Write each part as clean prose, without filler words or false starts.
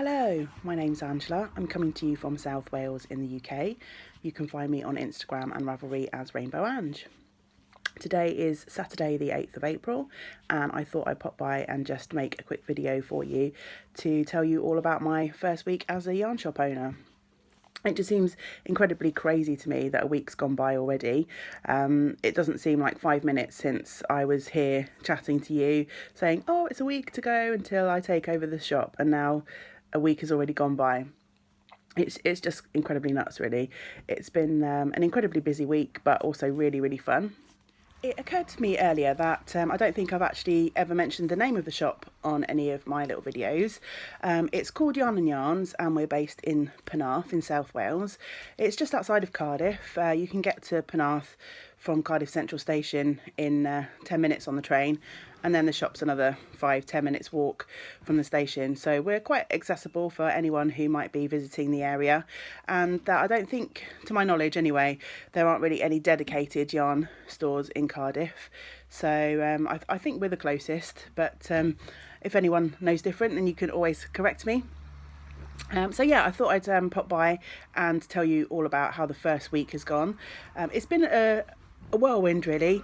Hello, my name's Angela. I'm coming to you from South Wales in the UK. You can find me on Instagram and Ravelry as Rainbow Ange. Today is Saturday the 8th of April and I thought I'd pop by and just make a quick video for you to tell you all about my first week as a yarn shop owner. It just seems incredibly crazy to me that a week's gone by already. It doesn't seem like 5 minutes since I was here chatting to you saying, oh, it's a week to go until I take over the shop, and now a week has already gone by. It's just incredibly nuts, really. It's been an incredibly busy week, but also really, really fun. It occurred to me earlier that I don't think I've actually ever mentioned the name of the shop on any of my little videos. It's called Yarn and Yarns and we're based in Penarth in South Wales. It's just outside of Cardiff. You can get to Penarth from Cardiff Central Station in 10 minutes on the train, and then the shop's another 5-10 minutes walk from the station, so we're quite accessible for anyone who might be visiting the area. And I don't think, to my knowledge anyway, there aren't really any dedicated yarn stores in Cardiff, so I think we're the closest, but if anyone knows different then you can always correct me. So yeah, I thought I'd pop by and tell you all about how the first week has gone. It's been a whirlwind, really.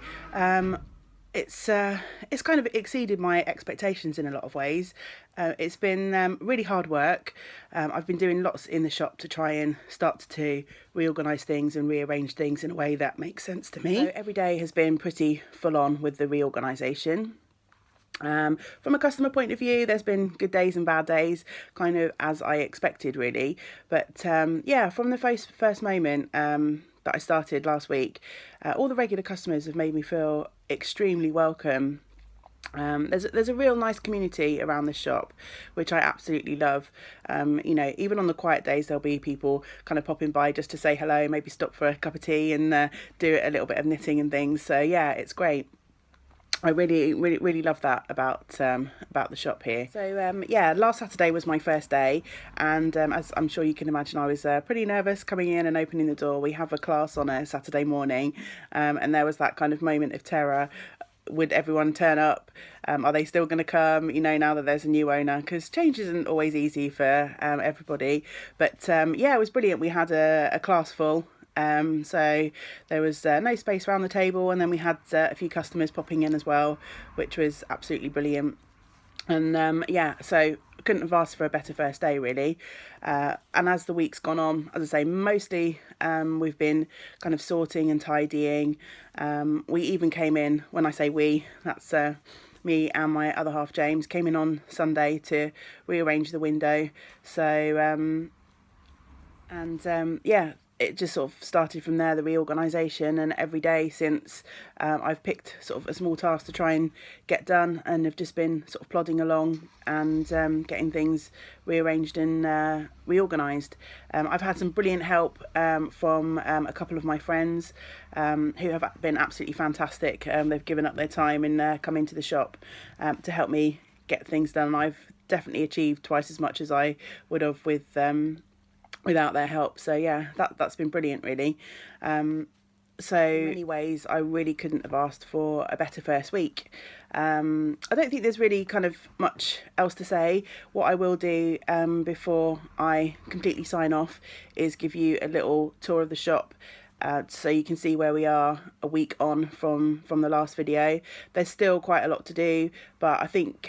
It's kind of exceeded my expectations in a lot of ways. It's been really hard work. I've been doing lots in the shop to try and start to reorganise things and rearrange things in a way that makes sense to me. So every day has been pretty full on with the reorganisation. From a customer point of view, there's been good days and bad days, kind of as I expected, really. But yeah, from the first moment that I started last week, all the regular customers have made me feel extremely welcome. There's a real nice community around the shop, which I absolutely love. You know, even on the quiet days, there'll be people kind of popping by just to say hello, maybe stop for a cup of tea and do a little bit of knitting and things. So yeah, it's great. I really love that about the shop here. So yeah, last Saturday was my first day, and as I'm sure you can imagine, I was pretty nervous coming in and opening the door. We have a class on a Saturday morning, and there was that kind of moment of terror. Would everyone turn up? Are they still going to come, you know, now that there's a new owner? Because change isn't always easy for everybody. But yeah, it was brilliant. We had a class full. So there was no space around the table, and then we had a few customers popping in as well, which was absolutely brilliant. And yeah, so couldn't have asked for a better first day, really. And as the week's gone on, as I say, mostly we've been kind of sorting and tidying. We even came in, when I say we, that's me and my other half James, came in on Sunday to rearrange the window. So yeah, it just sort of started from there, the reorganisation, and every day since I've picked sort of a small task to try and get done, and have just been sort of plodding along and getting things rearranged and reorganised. I've had some brilliant help from a couple of my friends who have been absolutely fantastic. They've given up their time and come into the shop to help me get things done. I've definitely achieved twice as much as I would have without their help. So yeah, that's been brilliant, really. So in many ways I really couldn't have asked for a better first week. I don't think there's really kind of much else to say. What I will do before I completely sign off is give you a little tour of the shop, so you can see where we are a week on from the last video. There's still quite a lot to do, but I think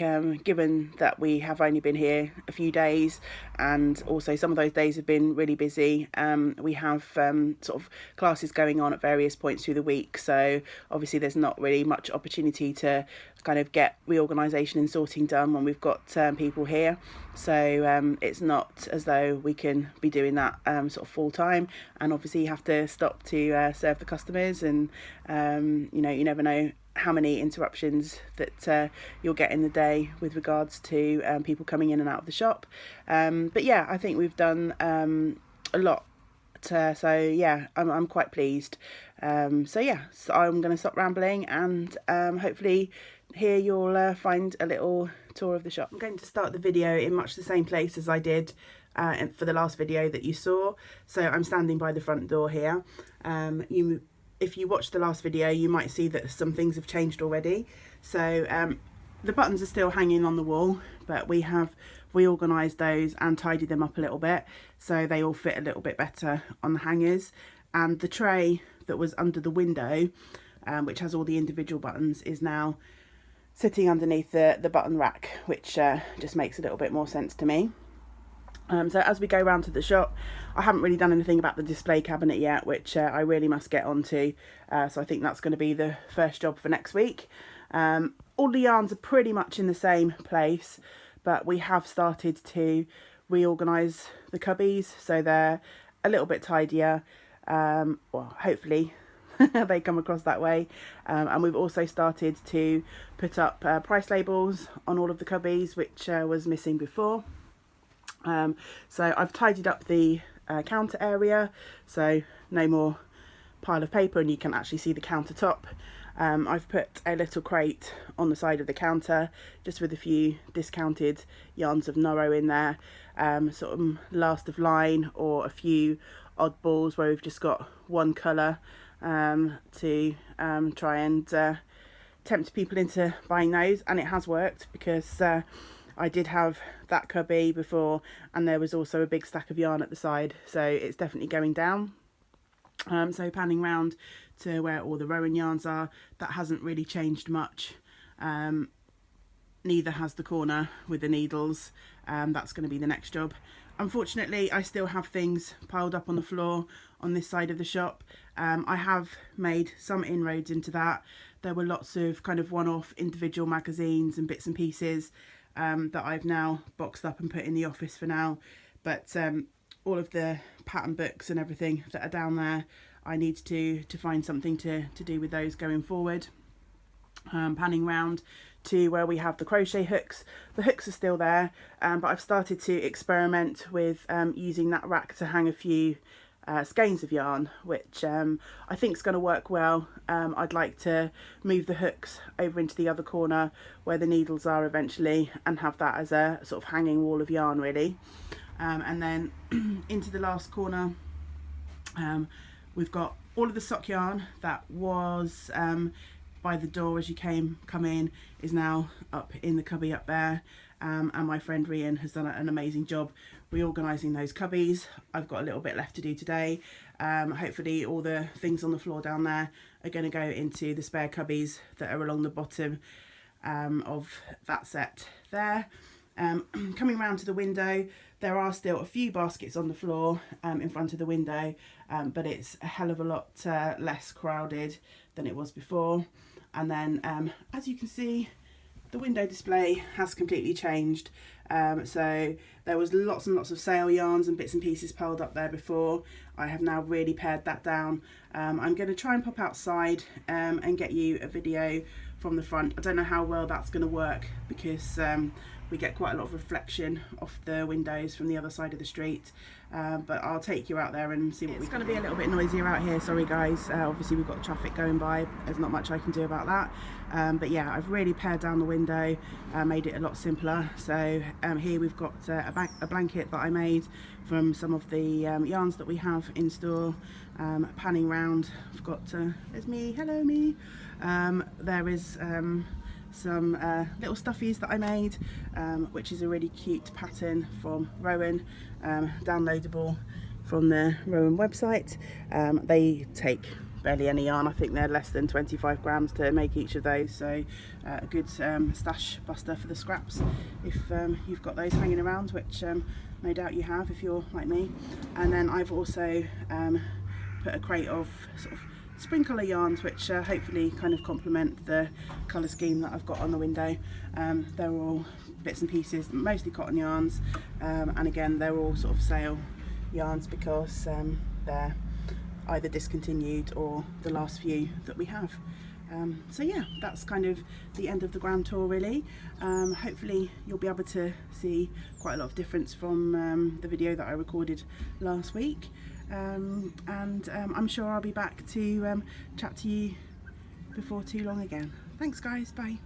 given that we have only been here a few days, and also some of those days have been really busy, we have sort of classes going on at various points through the week, so obviously there's not really much opportunity to kind of get reorganisation and sorting done when we've got people here. So it's not as though we can be doing that sort of full time, and obviously you have to stop to serve the customers, and you know, you never know how many interruptions that you'll get in the day with regards to people coming in and out of the shop. But yeah, I think we've done a lot. So yeah, I'm quite pleased. So yeah, so I'm going to stop rambling, and hopefully here you'll find a little tour of the shop. I'm going to start the video in much the same place as I did for the last video that you saw. So I'm standing by the front door here. If you watched the last video, you might see that some things have changed already. So the buttons are still hanging on the wall, but we have reorganised those and tidied them up a little bit so they all fit a little bit better on the hangers. And the tray that was under the window, which has all the individual buttons, is now sitting underneath the button rack, which just makes a little bit more sense to me. So as we go around to the shop, I haven't really done anything about the display cabinet yet, which I really must get onto. So I think that's going to be the first job for next week. All the yarns are pretty much in the same place, but we have started to reorganise the cubbies so they're a little bit tidier. Well, hopefully they come across that way. And we've also started to put up price labels on all of the cubbies, which was missing before. So I've tidied up the counter area, so no more pile of paper, and you can actually see the countertop. I've put a little crate on the side of the counter just with a few discounted yarns of Noro in there, sort of last of line or a few oddballs where we've just got one colour, to try and tempt people into buying those. And it has worked, because I did have that cubby before and there was also a big stack of yarn at the side, so it's definitely going down. So panning round to where all the Rowan yarns are, that hasn't really changed much. Neither has the corner with the needles. That's going to be the next job. Unfortunately, I still have things piled up on the floor on this side of the shop. I have made some inroads into that. There were lots of kind of one-off individual magazines and bits and pieces that I've now boxed up and put in the office for now. But all of the pattern books and everything that are down there, I need to find something to do with those going forward. Panning round to where we have the crochet hooks. The hooks are still there, but I've started to experiment with using that rack to hang a few skeins of yarn, which I think is going to work well. I'd like to move the hooks over into the other corner where the needles are eventually, and have that as a sort of hanging wall of yarn really. And then into the last corner, we've got all of the sock yarn that was by the door as you come in, is now up in the cubby up there. And my friend Rian has done an amazing job reorganising those cubbies. I've got a little bit left to do today. Hopefully all the things on the floor down there are going to go into the spare cubbies that are along the bottom of that set there. Coming round to the window, there are still a few baskets on the floor in front of the window, but it's a hell of a lot less crowded than it was before. And then as you can see, the window display has completely changed. So there was lots and lots of sale yarns and bits and pieces piled up there before. I have now really pared that down. I'm going to try and pop outside and get you a video from the front. I don't know how well that's going to work, because we get quite a lot of reflection off the windows from the other side of the street. But I'll take you out there and see what it's going to be a little bit noisier out here. Sorry guys, obviously we've got traffic going by. There's not much I can do about that. But yeah, I've really pared down the window, made it a lot simpler. So here we've got a blanket that I made from some of the yarns that we have in store. Panning round, I've got, there's me, hello me. There is some little stuffies that I made, which is a really cute pattern from Rowan, downloadable from the Rowan website. They take barely any yarn. I think they're less than 25 grams to make each of those, so a good stash buster for the scraps if you've got those hanging around, which no doubt you have if you're like me. And then I've also put a crate of sort of spring colour yarns, which hopefully kind of complement the colour scheme that I've got on the window. They're all bits and pieces, mostly cotton yarns, and again they're all sort of sale yarns because they're either discontinued or the last few that we have. So yeah, that's kind of the end of the grand tour really. Hopefully you'll be able to see quite a lot of difference from the video that I recorded last week. And I'm sure I'll be back to chat to you before too long again. Thanks guys, bye.